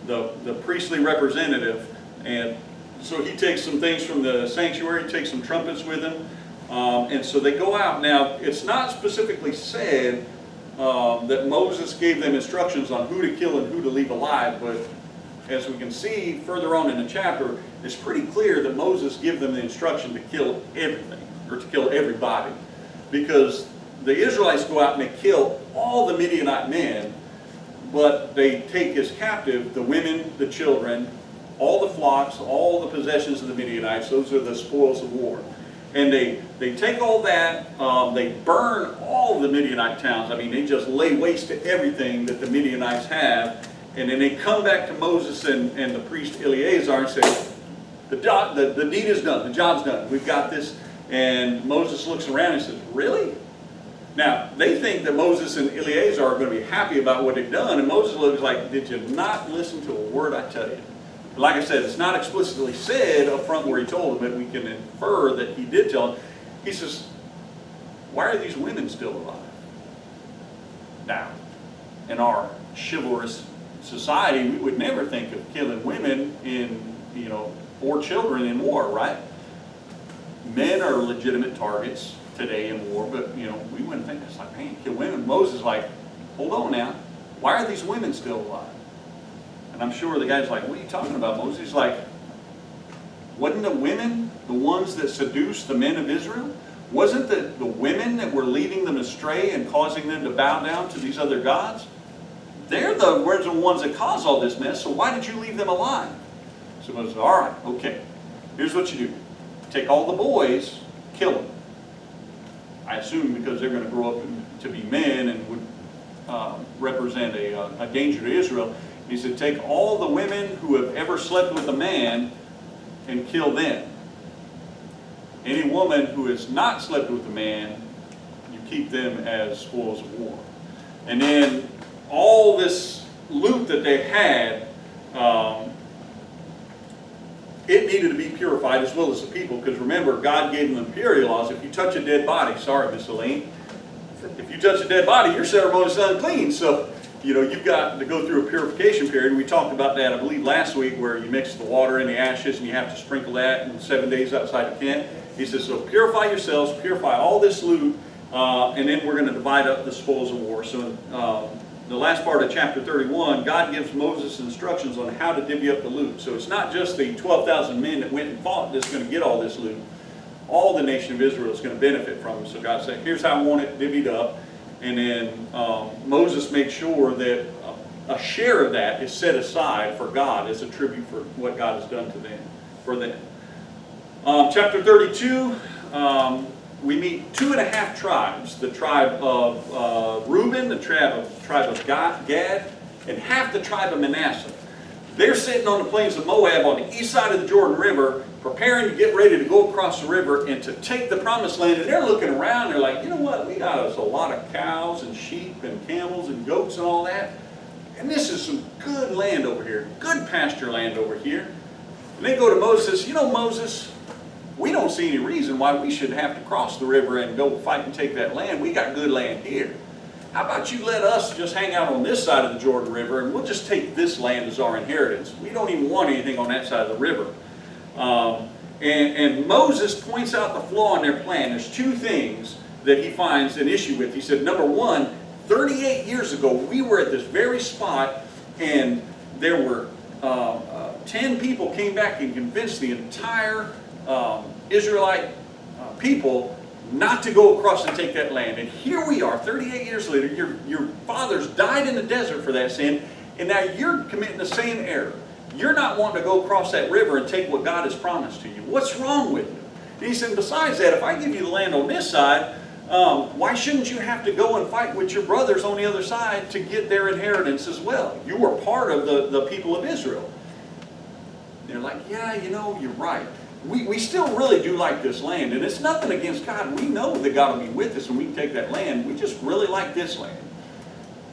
the priestly representative. And so he takes some things from the sanctuary, takes some trumpets with him. And so they go out. Now, it's not specifically said that Moses gave them instructions on who to kill and who to leave alive, but as we can see further on in the chapter, it's pretty clear that Moses gave them the instruction to kill everything, or to kill everybody, because the Israelites go out and they kill all the Midianite men, but they take as captive the women, the children, all the flocks, all the possessions of the Midianites. Those are the spoils of war. And they take all that, they burn all the Midianite towns. I mean, they just lay waste to everything that the Midianites have. And then they come back to Moses and the priest Eleazar and say, the deed is done, the job's done, we've got this. And Moses looks around and says, really? Now, they think that Moses and Eleazar are going to be happy about what they've done, and Moses looks like, did you not listen to a word I tell you? Like I said, it's not explicitly said up front where he told them, but we can infer that he did tell them. He says, why are these women still alive? Now, in our chivalrous society, we would never think of killing women or children in war, right? Men are legitimate targets today in war, but we wouldn't think it's like, man, kill women. Moses is like, hold on now, why are these women still alive? And I'm sure the guy's like, what are you talking about, Moses? He's like, wasn't the women the ones that seduced the men of Israel? Wasn't the women that were leading them astray and causing them to bow down to these other gods? They're the ones that caused all this mess, so why did you leave them alive? So Moses said, all right, okay, here's what you do. Take all the boys, kill them. I assume because they're going to grow up to be men and would represent a danger to Israel. He said, take all the women who have ever slept with a man and kill them. Any woman who has not slept with a man, you keep them as spoils of war. And then all this loot that they had, it needed to be purified as well as the people, because remember, God gave them impurity laws. If you touch a dead body, sorry, Miss Elaine, if you touch a dead body, your ceremony is unclean. So, you've got to go through a purification period. We talked about that, I believe, last week, where you mix the water and the ashes, and you have to sprinkle that in 7 days outside the tent. He says, so purify yourselves, purify all this loot, and then we're going to divide up the spoils of war. So the last part of chapter 31, God gives Moses instructions on how to divvy up the loot. So it's not just the 12,000 men that went and fought that's going to get all this loot. All the nation of Israel is going to benefit from it. So God said, here's how I want it divvied up. And then Moses makes sure that a share of that is set aside for God as a tribute for what God has done to them, for them. Chapter 32, we meet 2.5 tribes. The tribe of Reuben, the tribe of Gad, and half the tribe of Manasseh. They're sitting on the plains of Moab on the east side of the Jordan River, preparing to get ready to go across the river and to take the promised land. And they're looking around, they're like, you know what, we got us a lot of cows and sheep and camels and goats and all that. And this is some good land over here, good pasture land over here. And they go to Moses, Moses, we don't see any reason why we should have to cross the river and go fight and take that land. We got good land here. How about you let us just hang out on this side of the Jordan River and we'll just take this land as our inheritance. We don't even want anything on that side of the river. And Moses points out the flaw in their plan. There's 2 things that he finds an issue with. He said, number 1, 38 years ago, we were at this very spot and there were 10 people came back and convinced the entire Israelite people not to go across and take that land. And here we are, 38 years later, your fathers died in the desert for that sin, and now you're committing the same error. You're not wanting to go across that river and take what God has promised to you. What's wrong with you? And he said, besides that, if I give you the land on this side, why shouldn't you have to go and fight with your brothers on the other side to get their inheritance as well? You were part of the people of Israel. They're like, yeah, you're right. We still really do like this land, and it's nothing against God. We know that God will be with us when we can take that land. We just really like this land.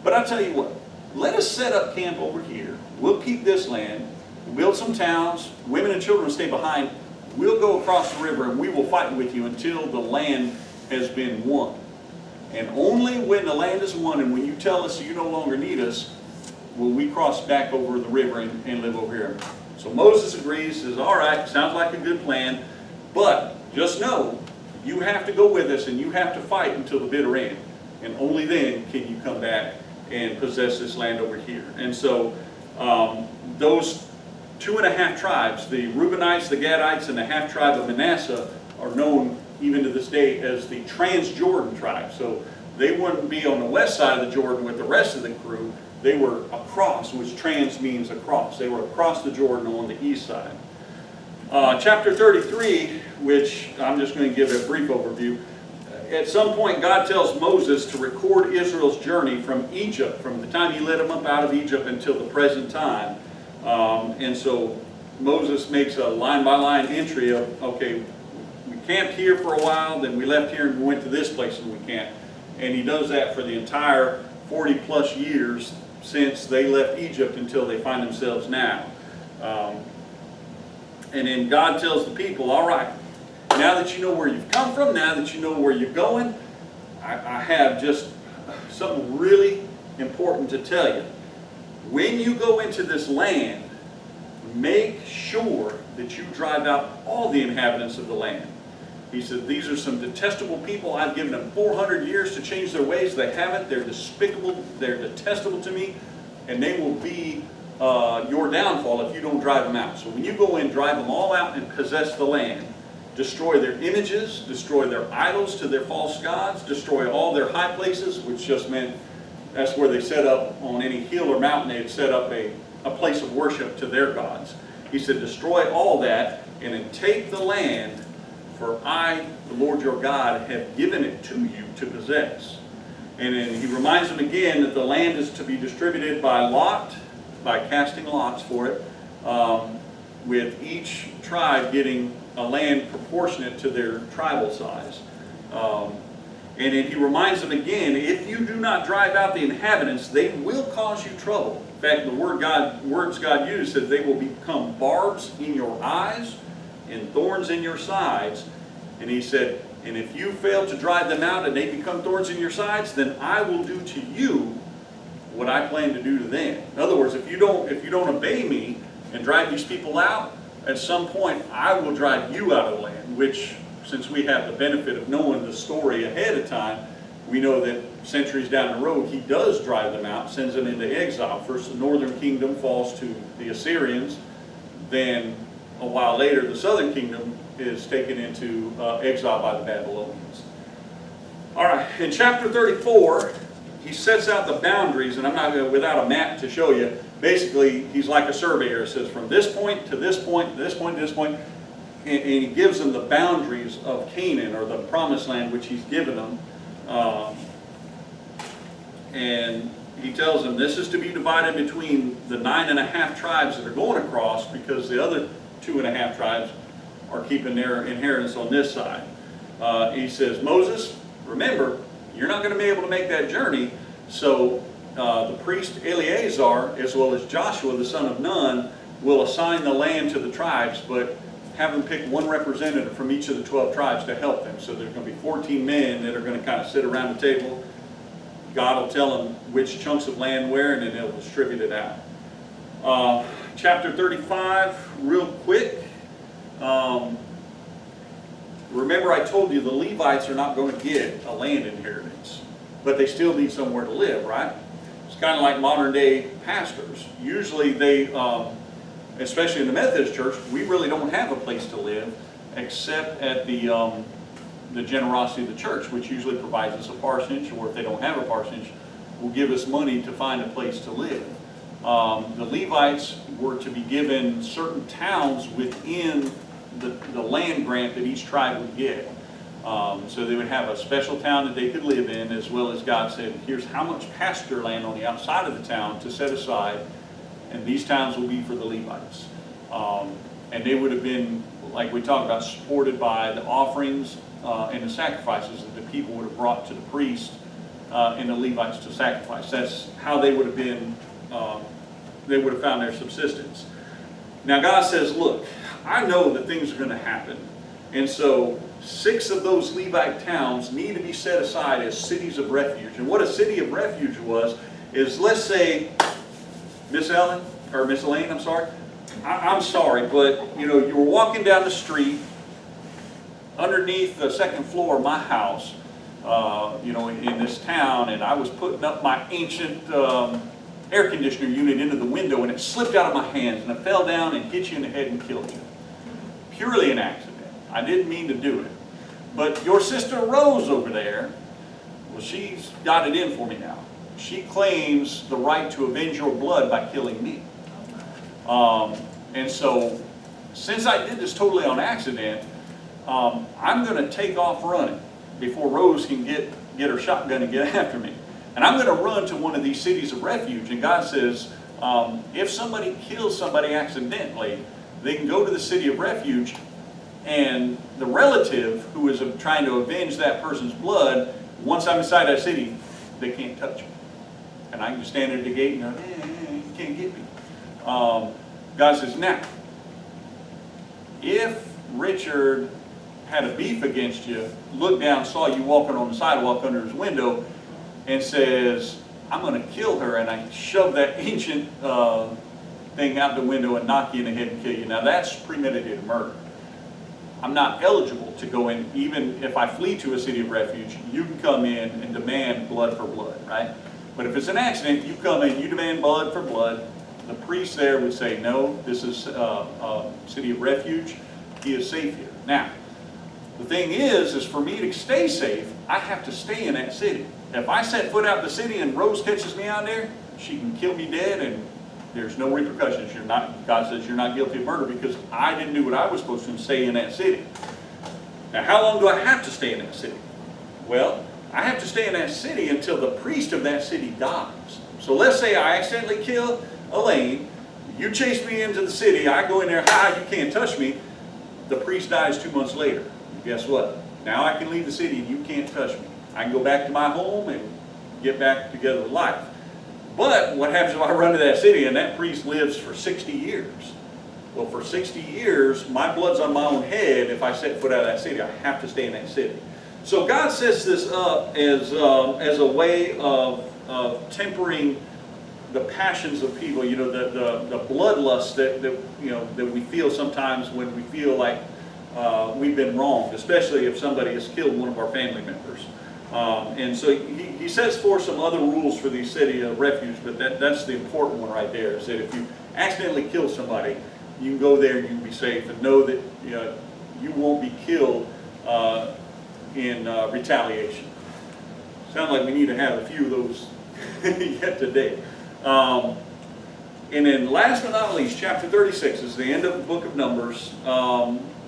But I'll tell you what, let us set up camp over here. We'll keep this land, build some towns, women and children stay behind. We'll go across the river and we will fight with you until the land has been won. And only when the land is won and when you tell us you no longer need us, will we cross back over the river and live over here. So Moses agrees, says, all right, sounds like a good plan, but just know you have to go with us and you have to fight until the bitter end. And only then can you come back and possess this land over here. And so those 2.5 tribes, the Reubenites, the Gadites, and the half tribe of Manasseh, are known even to this day as the Transjordan tribe. So they wouldn't be on the west side of the Jordan with the rest of the crew. They were across, which trans means across. They were across the Jordan on the east side. Chapter 33, which I'm just going to give a brief overview. At some point, God tells Moses to record Israel's journey from Egypt, from the time he led them up out of Egypt until the present time. And so Moses makes a line-by-line entry of, okay, we camped here for a while, then we left here and we went to this place and we camped. And he does that for the entire 40-plus years since they left Egypt until they find themselves now. And then God tells the people, all right, now that you know where you've come from, now that you know where you're going, I have just something really important to tell you. When you go into this land, make sure that you drive out all the inhabitants of the land. He said, these are some detestable people. I've given them 400 years to change their ways. They haven't. They're despicable. They're detestable to me. And they will be your downfall if you don't drive them out. So when you go in, drive them all out and possess the land. Destroy their images. Destroy their idols to their false gods. Destroy all their high places, which just meant that's where they set up on any hill or mountain. They had set up a place of worship to their gods. He said, destroy all that and then take the land, for I, the Lord your God, have given it to you to possess. And then he reminds them again that the land is to be distributed by lot, by casting lots for it, with each tribe getting a land proportionate to their tribal size. And then he reminds them again, if you do not drive out the inhabitants, they will cause you trouble. In fact, the words God used said they will become barbs in your eyes and thorns in your sides. And he said, and if you fail to drive them out and they become thorns in your sides, then I will do to you what I plan to do to them. In other words, if you don't obey me and drive these people out, at some point I will drive you out of the land, which, since we have the benefit of knowing the story ahead of time, we know that centuries down the road he does drive them out, sends them into exile. First the northern kingdom falls to the Assyrians, then a while later the southern kingdom is taken into exile by the Babylonians. All right, in chapter 34, he sets out the boundaries, and I'm not going to, without a map to show you, basically he's like a surveyor. It says from this point to this point, to this point to this point, and he gives them the boundaries of Canaan, or the promised land, which he's given them. And he tells them this is to be divided between the 9.5 tribes that are going across, because the other 2.5 tribes are keeping their inheritance on this side. He says, Moses, remember, you're not going to be able to make that journey, so the priest Eleazar, as well as Joshua, the son of Nun, will assign the land to the tribes, but have them pick one representative from each of the 12 tribes to help them. So there's going to be 14 men that are going to kind of sit around the table. God will tell them which chunks of land where, and then they'll distribute it out. Chapter 35, real quick. Remember I told you the Levites are not going to get a land inheritance, but they still need somewhere to live, right? It's kind of like modern day pastors. Usually they, especially in the Methodist Church, we really don't have a place to live except at the generosity of the church, which usually provides us a parsonage, or if they don't have a parsonage, will give us money to find a place to live. The Levites were to be given certain towns within the land grant that each tribe would get. So they would have a special town that they could live in, as well as God said, here's how much pasture land on the outside of the town to set aside, and these towns will be for the Levites. And they would have been, like we talked about, supported by the offerings and the sacrifices that the people would have brought to the priest and the Levites to sacrifice. That's how they would have been, they would have found their subsistence. Now God says, look, I know that things are going to happen. And so 6 of those Levite towns need to be set aside as cities of refuge. And what a city of refuge was is, let's say, Miss Ellen, or Miss Elaine, I'm sorry. I'm sorry, but you know, you were walking down the street underneath the 2nd floor of my house, you know, in this town, and I was putting up my ancient air conditioner unit into the window, and it slipped out of my hands, and it fell down and hit you in the head and killed you. Purely an accident. I didn't mean to do it. But your sister Rose over there, well, she's got it in for me now. She claims the right to avenge your blood by killing me. And so, since I did this totally on accident, I'm going to take off running before Rose can get her shotgun and get after me. And I'm going to run to one of these cities of refuge. And God says, if somebody kills somebody accidentally, they can go to the city of refuge, and the relative who is trying to avenge that person's blood, once I'm inside that city, they can't touch me. And I can just stand at the gate and go, you can't get me. God says, now, if Richard had a beef against you, looked down, saw you walking on the sidewalk under his window, and says, I'm going to kill her, and I shove that ancient thing out the window and knock you in the head and kill you. Now that's premeditated murder. I'm not eligible to go in, even if I flee to a city of refuge. You can come in and demand blood for blood, right? But if it's an accident, you come in, you demand blood for blood. The priest there would say, no, this is a city of refuge. He is safe here. Now, the thing is for me to stay safe, I have to stay in that city. If I set foot out the city and Rose catches me out there, she can kill me dead, and there's no repercussions. God says you're not guilty of murder because I didn't do what I was supposed to and stay in that city. Now, how long do I have to stay in that city? Well, I have to stay in that city until the priest of that city dies. So let's say I accidentally kill Elaine, you chase me into the city, I go in there, you can't touch me. The priest dies 2 months later. Guess what? Now I can leave the city and you can't touch me. I can go back to my home and get back together with life. But what happens if I run to that city and that priest lives for 60 years? Well, for 60 years, my blood's on my own head. If I set foot out of that city, I have to stay in that city. So God sets this up as a way of tempering the passions of people. You know, the bloodlust that we feel sometimes when we feel like we've been wronged, especially if somebody has killed one of our family members. And so he sets forth some other rules for the city of refuge, but that's the important one right there, is that if you accidentally kill somebody, you can go there and you can be safe and know that you won't be killed in retaliation. Sounds like we need to have a few of those yet today. And then last but not least, chapter 36 is the end of the book of Numbers.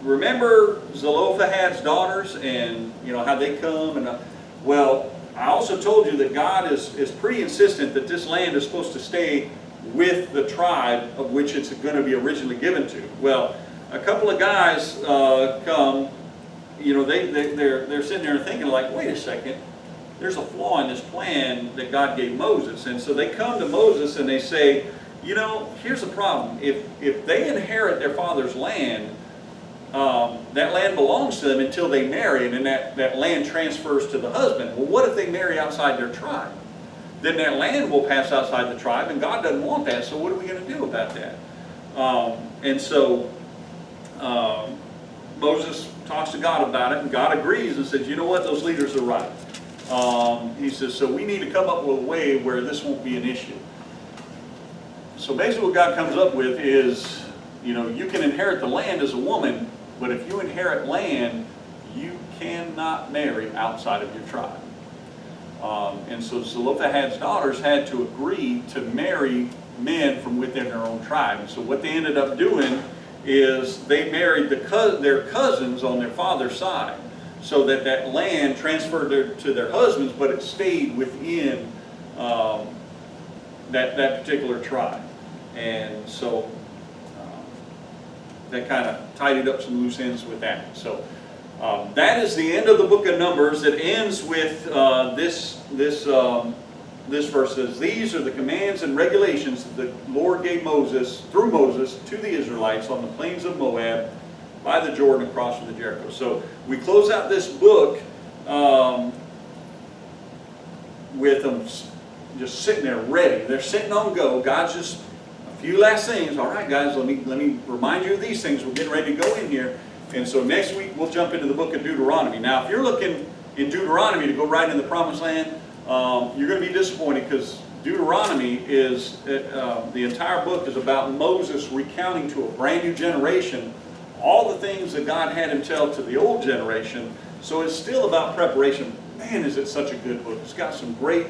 Remember Zelophehad's daughters and how they come and well, I also told you that God is pretty insistent that this land is supposed to stay with the tribe of which it's going to be originally given to. Well, a couple of guys come, they're sitting there thinking like, wait a second, there's a flaw in this plan that God gave Moses. And so they come to Moses and they say, here's the problem. If they inherit their father's land, that land belongs to them until they marry, and then that land transfers to the husband. Well, what if they marry outside their tribe? Then that land will pass outside the tribe, and God doesn't want that, so what are we going to do about that? And so Moses talks to God about it, and God agrees and says, you know what, those leaders are right. He says, so we need to come up with a way where this won't be an issue. So basically what God comes up with is, you can inherit the land as a woman, but if you inherit land, you cannot marry outside of your tribe. And so Zelophehad's daughters had to agree to marry men from within their own tribe. And so what they ended up doing is they married their cousins on their father's side, so that land transferred to their husbands, but it stayed within that particular tribe. And so that kind of tidied up some loose ends with that. So that is the end of the book of Numbers. It ends with this verse says, these are the commands and regulations that the Lord gave Moses, through Moses, to the Israelites on the plains of Moab, by the Jordan across from the Jericho. So we close out this book with them just sitting there ready. They're sitting on go. God's just a few last things. All right, guys, let me remind you of these things. We're getting ready to go in here. And so next week we'll jump into the book of Deuteronomy. Now, if you're looking in Deuteronomy to go right in the Promised Land, you're going to be disappointed because Deuteronomy is, the entire book is about Moses recounting to a brand new generation all the things that God had him tell to the old generation. So it's still about preparation. Man, is it such a good book. It's got some great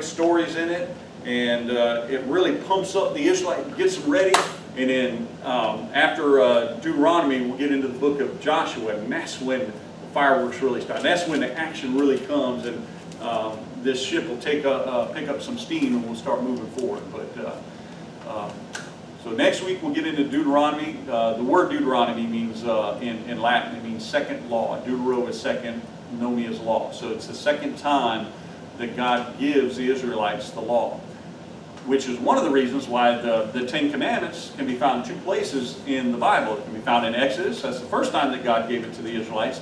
stories in it, and it really pumps up the Israelites, gets them ready. And then after Deuteronomy, we'll get into the book of Joshua, and that's when the fireworks really start. That's when the action really comes, and this ship will pick up some steam, and we'll start moving forward. But so next week we'll get into Deuteronomy. The word Deuteronomy means in Latin, it means second law. Deutero is second, nomi is law. So it's the second time that God gives the Israelites the law, which is one of the reasons why the Ten Commandments can be found in two places in the Bible. It can be found in Exodus. That's the first time that God gave it to the Israelites.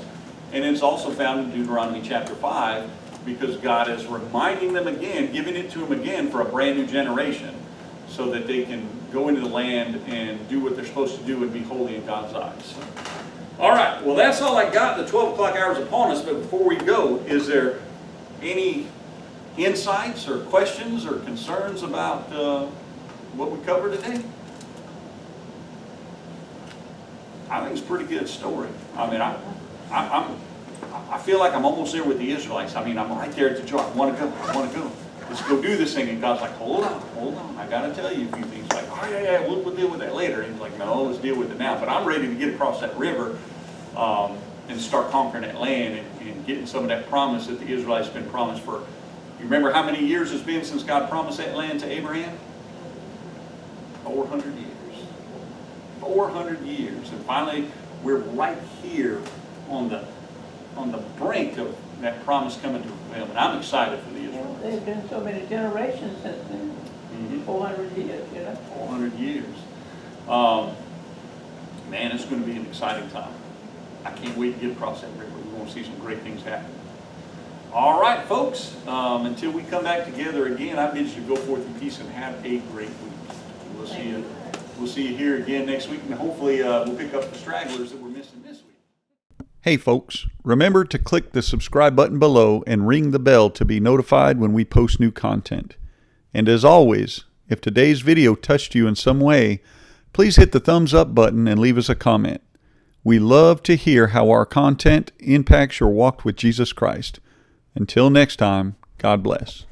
And it's also found in Deuteronomy chapter 5, because God is reminding them again, giving it to them again for a brand new generation, so that they can go into the land and do what they're supposed to do and be holy in God's eyes. All right, well, that's all I got. The 12 o'clock hour is upon us, but before we go, is there any insights or questions or concerns about what we covered today? I think it's a pretty good story. I mean, I feel like I'm almost there with the Israelites. I mean, I'm right there at the jar. I want to go. Let's go do this thing. And God's like, hold on. I got to tell you a few things. Like, oh yeah, we'll deal with that later. And he's like, no, let's deal with it now. But I'm ready to get across that river and start conquering that land and getting some of that promise that the Israelites have been promised for. You remember how many years it's been since God promised that land to Abraham? 400 years. 400 years. And finally, we're right here on the brink of that promise coming to fulfillment. I'm excited for the Israelites. There's been so many generations since then. 400 years, 400 years. Man, it's going to be an exciting time. I can't wait to get across that river. We're going to see some great things happen. All right, folks. Until we come back together again, I bid you to go forth in peace and have a great week. We'll see you here again next week, and hopefully we'll pick up the stragglers that we're missing this week. Hey folks, remember to click the subscribe button below and ring the bell to be notified when we post new content. And as always, if today's video touched you in some way, please hit the thumbs up button and leave us a comment. We love to hear how our content impacts your walk with Jesus Christ. Until next time, God bless.